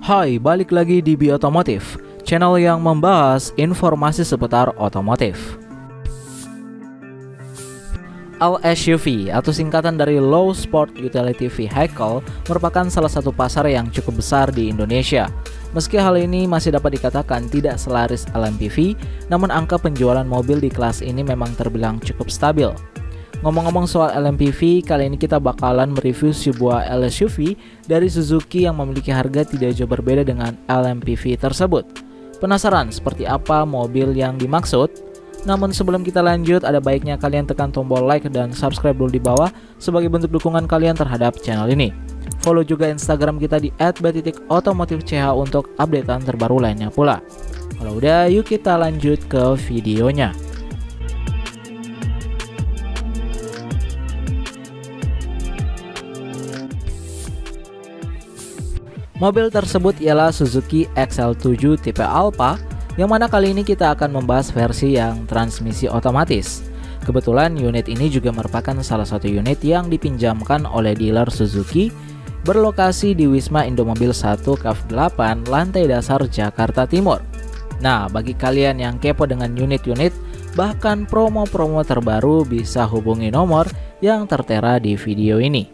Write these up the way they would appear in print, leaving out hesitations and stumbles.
Hai, balik lagi di Biotomotif, channel yang membahas informasi seputar otomotif. LSUV atau singkatan dari Low Sport Utility Vehicle merupakan salah satu pasar yang cukup besar di Indonesia. Meski hal ini masih dapat dikatakan tidak selaris LMPV, namun angka penjualan mobil di kelas ini memang terbilang cukup stabil. Ngomong-ngomong soal LMPV, kali ini kita bakalan mereview sebuah LSUV dari Suzuki yang memiliki harga tidak jauh berbeda dengan LMPV tersebut. Penasaran seperti apa mobil yang dimaksud? Namun sebelum kita lanjut, ada baiknya kalian tekan tombol like dan subscribe dulu di bawah sebagai bentuk dukungan kalian terhadap channel ini. Follow juga Instagram kita di @b.otomotifch untuk updatean terbaru lainnya pula. Kalau udah, yuk kita lanjut ke videonya. Mobil tersebut ialah Suzuki XL7 tipe Alpha, yang mana kali ini kita akan membahas versi yang transmisi otomatis. Kebetulan unit ini juga merupakan salah satu unit yang dipinjamkan oleh dealer Suzuki berlokasi di Wisma Indomobil 1 Kaf 8 lantai dasar Jakarta Timur. Nah, bagi kalian yang kepo dengan unit-unit bahkan promo-promo terbaru, bisa hubungi nomor yang tertera di video ini.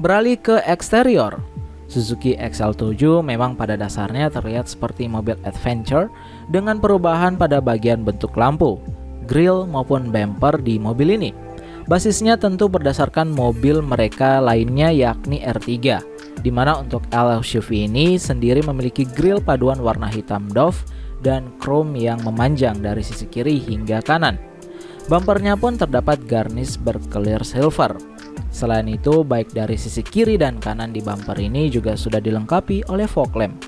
Beralih ke eksterior, Suzuki XL7 memang pada dasarnya terlihat seperti mobil adventure dengan perubahan pada bagian bentuk lampu, grill maupun bumper di mobil ini. Basisnya tentu berdasarkan mobil mereka lainnya yakni R3, di mana untuk LSUV ini sendiri memiliki grill paduan warna hitam doff dan chrome yang memanjang dari sisi kiri hingga kanan. Bumpernya pun terdapat garnish berkelir silver. Selain itu, baik dari sisi kiri dan kanan di bumper ini juga sudah dilengkapi oleh fog lamp.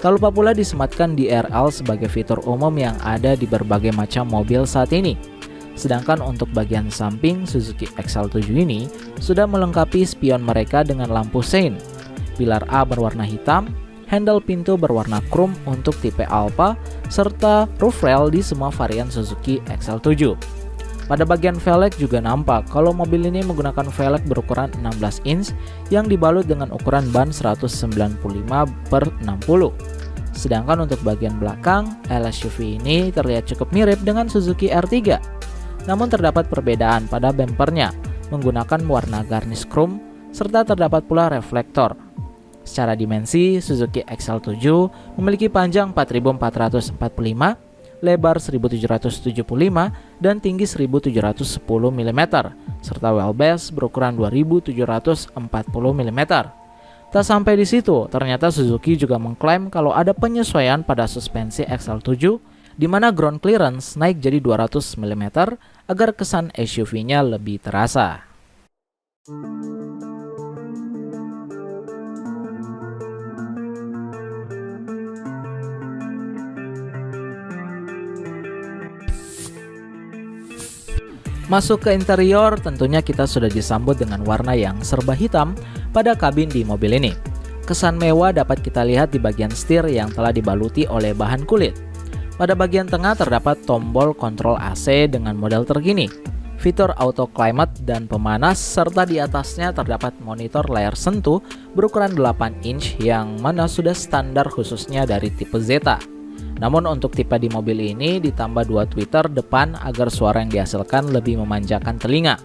Tak lupa pula disematkan DRL sebagai fitur umum yang ada di berbagai macam mobil saat ini. Sedangkan untuk bagian samping, Suzuki XL7 ini sudah melengkapi spion mereka dengan lampu sein, pilar A berwarna hitam, handle pintu berwarna chrome untuk tipe Alpha, serta roof rail di semua varian Suzuki XL7. Pada bagian velg juga nampak kalau mobil ini menggunakan velg berukuran 16 inch yang dibalut dengan ukuran ban 195/60. Sedangkan untuk bagian belakang, LSUV ini terlihat cukup mirip dengan Suzuki R3. Namun terdapat perbedaan pada bumpernya menggunakan warna garnish chrome serta terdapat pula reflektor. Secara dimensi, Suzuki XL7 memiliki panjang 4445, lebar 1775 dan tinggi 1710 mm, serta wheelbase berukuran 2740 mm. Tak sampai di situ, ternyata Suzuki juga mengklaim kalau ada penyesuaian pada suspensi XL7, di mana ground clearance naik jadi 200 mm agar kesan SUV-nya lebih terasa. Masuk ke interior, tentunya kita sudah disambut dengan warna yang serba hitam pada kabin di mobil ini. Kesan mewah dapat kita lihat di bagian setir yang telah dibaluti oleh bahan kulit. Pada bagian tengah terdapat tombol kontrol AC dengan model terkini, fitur auto climate dan pemanas, serta di atasnya terdapat monitor layar sentuh berukuran 8 inch yang mana sudah standar khususnya dari tipe Zeta. Namun untuk tipe di mobil ini ditambah 2 tweeter depan agar suara yang dihasilkan lebih memanjakan telinga.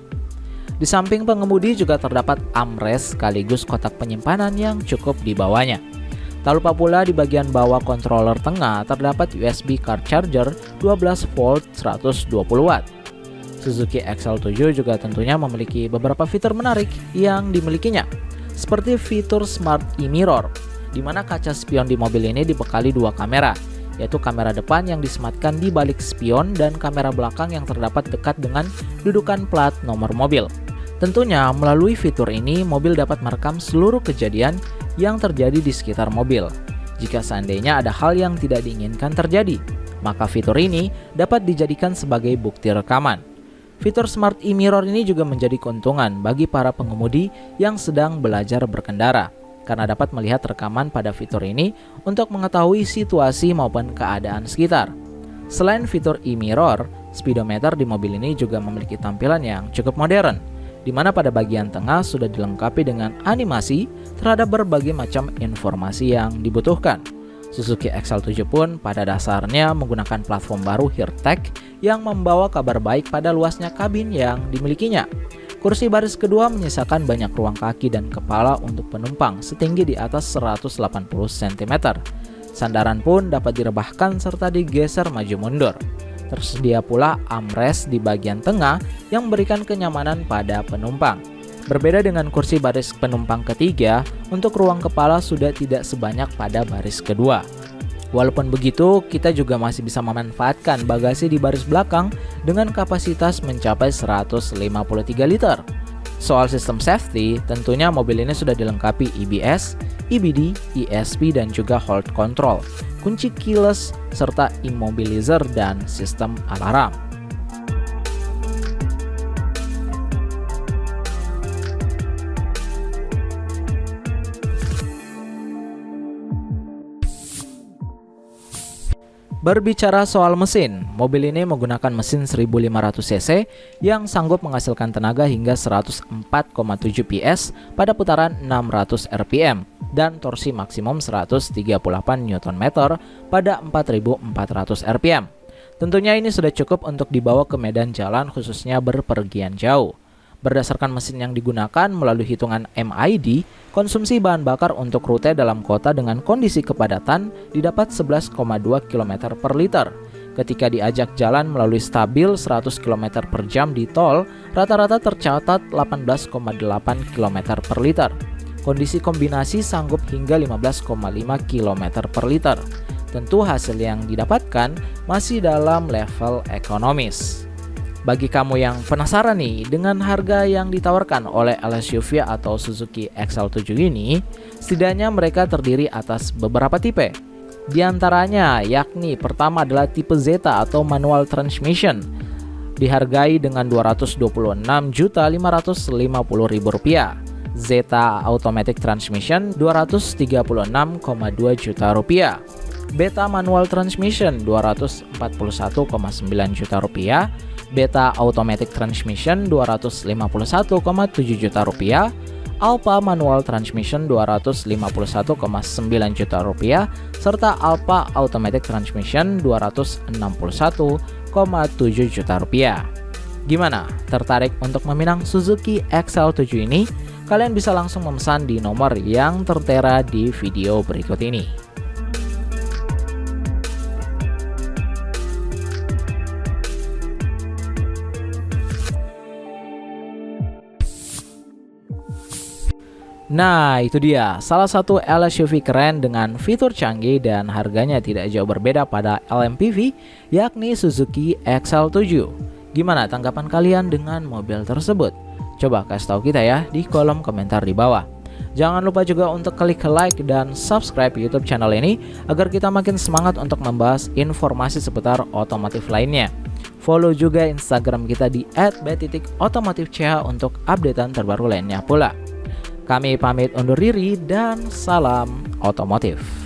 Di samping pengemudi juga terdapat armrest sekaligus kotak penyimpanan yang cukup di bawahnya. Tak lupa pula di bagian bawah controller tengah terdapat USB car charger 12 volt 120 watt. Suzuki XL7 juga tentunya memiliki beberapa fitur menarik yang dimilikinya, seperti fitur Smart e-mirror, di mana kaca spion di mobil ini dibekali 2 kamera, yaitu kamera depan yang disematkan di balik spion dan kamera belakang yang terdapat dekat dengan dudukan plat nomor mobil. Tentunya melalui fitur ini mobil dapat merekam seluruh kejadian yang terjadi di sekitar mobil. Jika seandainya ada hal yang tidak diinginkan terjadi, maka fitur ini dapat dijadikan sebagai bukti rekaman. Fitur Smart e-mirror ini juga menjadi keuntungan bagi para pengemudi yang sedang belajar berkendara, karena dapat melihat rekaman pada fitur ini untuk mengetahui situasi maupun keadaan sekitar. Selain fitur e-mirror, speedometer di mobil ini juga memiliki tampilan yang cukup modern, di mana pada bagian tengah sudah dilengkapi dengan animasi terhadap berbagai macam informasi yang dibutuhkan. Suzuki XL7 pun pada dasarnya menggunakan platform baru HearTech yang membawa kabar baik pada luasnya kabin yang dimilikinya. Kursi baris kedua menyisakan banyak ruang kaki dan kepala untuk penumpang setinggi di atas 180 cm. Sandaran pun dapat direbahkan serta digeser maju mundur. Tersedia pula armrest di bagian tengah yang memberikan kenyamanan pada penumpang. Berbeda dengan kursi baris penumpang ketiga, untuk ruang kepala sudah tidak sebanyak pada baris kedua. Walaupun begitu, kita juga masih bisa memanfaatkan bagasi di baris belakang dengan kapasitas mencapai 153 liter. Soal sistem safety, tentunya mobil ini sudah dilengkapi EBS, EBD, ESP, dan juga hold control, kunci keyless, serta immobilizer dan sistem alarm. Berbicara soal mesin, mobil ini menggunakan mesin 1500 cc yang sanggup menghasilkan tenaga hingga 104,7 PS pada putaran 600 rpm dan torsi maksimum 138 Nm pada 4400 rpm. Tentunya ini sudah cukup untuk dibawa ke medan jalan khususnya berpergian jauh. Berdasarkan mesin yang digunakan melalui hitungan MID, konsumsi bahan bakar untuk rute dalam kota dengan kondisi kepadatan didapat 11,2 km per liter. Ketika diajak jalan melalui stabil 100 km per jam di tol, rata-rata tercatat 18,8 km per liter. Kondisi kombinasi sanggup hingga 15,5 km per liter. Tentu hasil yang didapatkan masih dalam level ekonomis. Bagi kamu yang penasaran nih dengan harga yang ditawarkan oleh LSUV atau Suzuki XL7 ini, setidaknya mereka terdiri atas beberapa tipe. Di antaranya yakni pertama adalah tipe Zeta atau manual transmission, dihargai dengan Rp226.550.000. Zeta Automatic Transmission Rp236,2 juta. Beta Manual Transmission Rp241,9 juta. Beta Automatic Transmission Rp251,7 juta. Alpha Manual Transmission Rp251,9 juta, serta Alpha Automatic Transmission Rp261,7 juta. Gimana? Tertarik untuk meminang Suzuki XL7 ini? Kalian bisa langsung memesan di nomor yang tertera di video berikut ini. Nah, itu dia salah satu LSUV keren dengan fitur canggih dan harganya tidak jauh berbeda pada LMPV, yakni Suzuki XL7. Gimana tanggapan kalian dengan mobil tersebut? Coba kasih tahu kita ya di kolom komentar di bawah. Jangan lupa juga untuk klik like dan subscribe YouTube channel ini agar kita makin semangat untuk membahas informasi seputar otomotif lainnya. Follow juga Instagram kita di @b.otomotifch untuk updatean terbaru lainnya pula. Kami pamit undur diri dan salam otomotif.